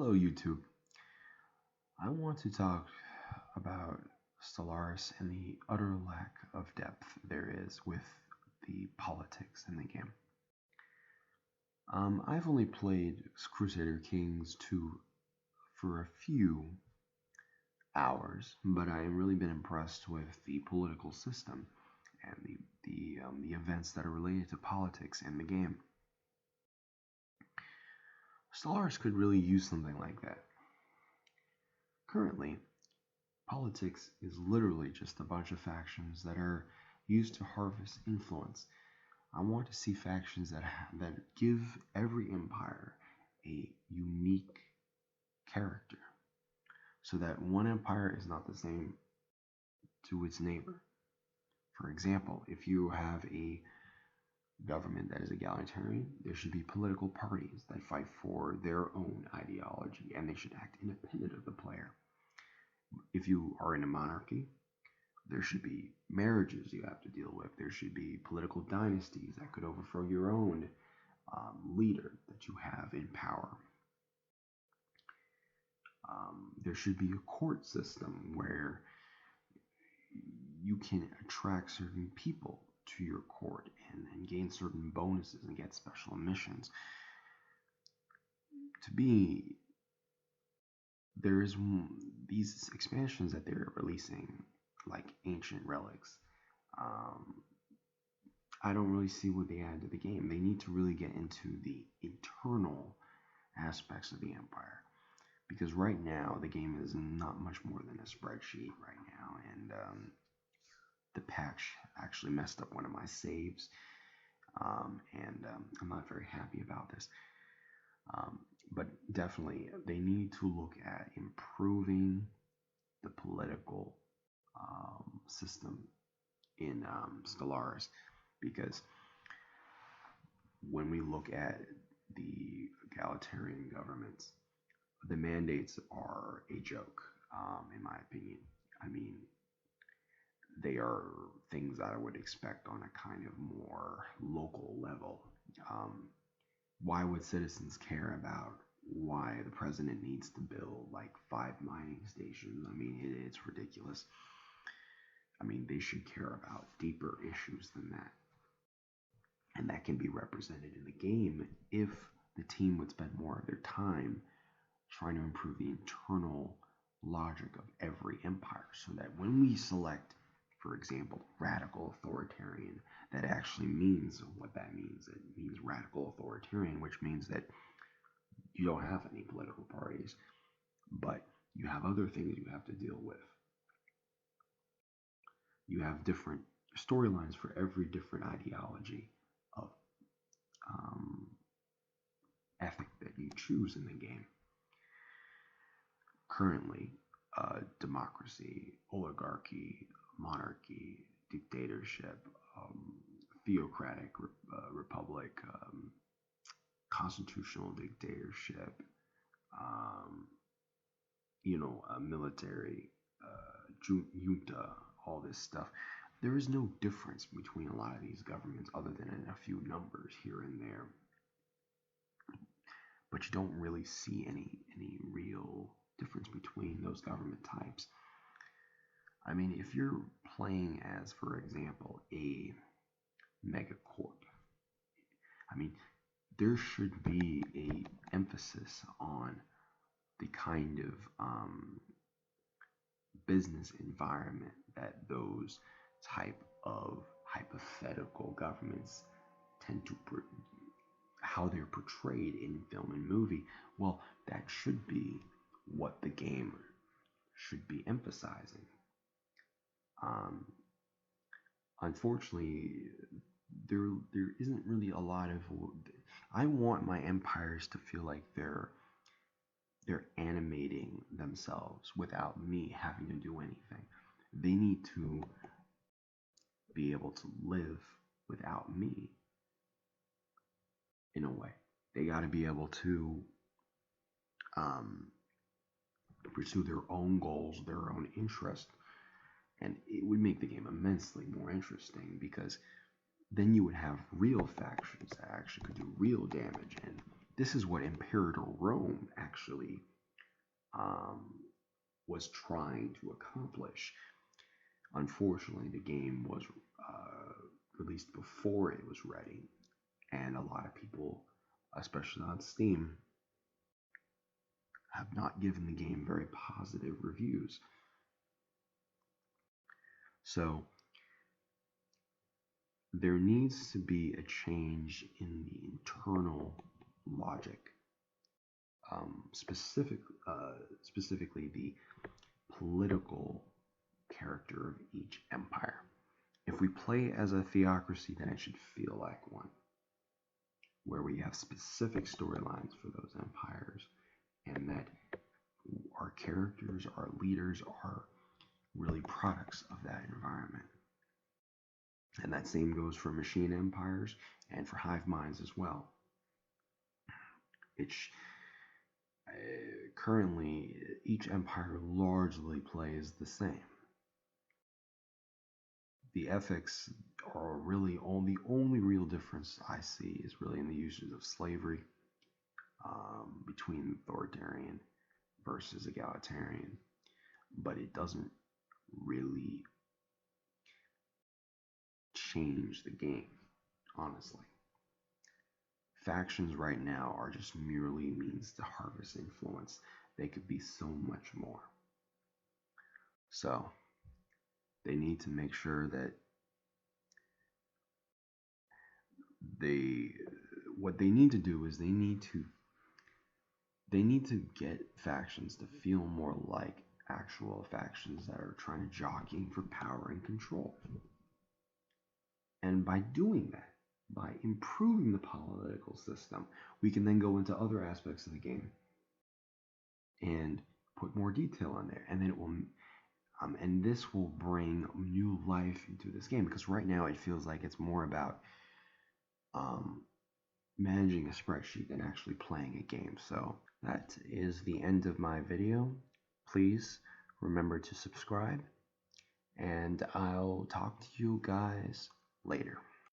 Hello, YouTube. I want to talk about Stellaris and the utter lack of depth there is with the politics in the game. I've only played Crusader Kings 2 for a few hours, but I have really been impressed with the political system and the events that are related to politics in the game. Stellaris could really use something like that. Currently, politics is literally just a bunch of factions that are used to harvest influence. I want to see factions that give every empire a unique character, so that one empire is not the same to its neighbor. For example, if you have a government that is egalitarian, there should be political parties that fight for their own ideology, and they should act independent of the player. If you are in a monarchy, there should be marriages you have to deal with. There should be political dynasties that could overthrow your own leader that you have in power. There should be a court system where you can attract certain people to your court and gain certain bonuses and get special missions. To be, there's these expansions that they're releasing, like Ancient Relics. I don't really see what they add to the game. They need to really get into the internal aspects of the Empire, because right now the game is not much more than a spreadsheet right now, and the patch actually messed up one of my saves, and I'm not very happy about this. But definitely they need to look at improving the political system in Stellaris, because when we look at the egalitarian governments, the mandates are a joke, in my opinion. I mean, they are things that I would expect on a kind of more local level. Why would citizens care about why the president needs to build like 5 mining stations? I mean, it's ridiculous. I mean, they should care about deeper issues than that. And that can be represented in the game if the team would spend more of their time trying to improve the internal logic of every empire, so that when we select, for example, radical authoritarian, that actually means what that means. It means radical authoritarian, which means that you don't have any political parties, but you have other things you have to deal with. You have different storylines for every different ideology of ethic that you choose in the game. Currently, democracy, oligarchy, monarchy, dictatorship, theocratic republic, constitutional dictatorship, military, junta, all this stuff. There is no difference between a lot of these governments other than in a few numbers here and there. But you don't really see any real difference between those government types. I mean, if you're playing as, for example, a megacorp, I mean, there should be a emphasis on the kind of business environment that those type of hypothetical governments tend to how they're portrayed in film and movie. Well, that should be what the game should be emphasizing. Unfortunately, there isn't really a lot of. I want my empires to feel like they're animating themselves without me having to do anything. They need to be able to live without me. In a way, they got to be able to pursue their own goals, their own interest, and it would make the game immensely more interesting, because then you would have real factions that actually could do real damage, and this is what Imperator Rome actually was trying to accomplish. Unfortunately, the game was released before it was ready, and a lot of people, especially on Steam, have not given the game very positive reviews. So there needs to be a change in the internal logic, specifically the political character of each empire. If we play as a theocracy, then it should feel like one, where we have specific storylines for those empires, and that our characters, our leaders, are really products of that environment. And that same goes for machine empires and for hive minds as well. Currently, each empire largely plays the same. The ethics are really the only real difference I see is really in the uses of slavery between authoritarian versus egalitarian, but it doesn't really change the game, honestly. Factions right now are just merely means to harvest influence. They could be so much more. So they need to make sure that what they need to do is they need to get factions to feel more like actual factions that are trying to jockey for power and control. And by doing that, by improving the political system, we can then go into other aspects of the game and put more detail in there, and then it will and this will bring new life into this game, because right now it feels like it's more about managing a spreadsheet than actually playing a game. So that is the end of my video. Please remember to subscribe, and I'll talk to you guys later.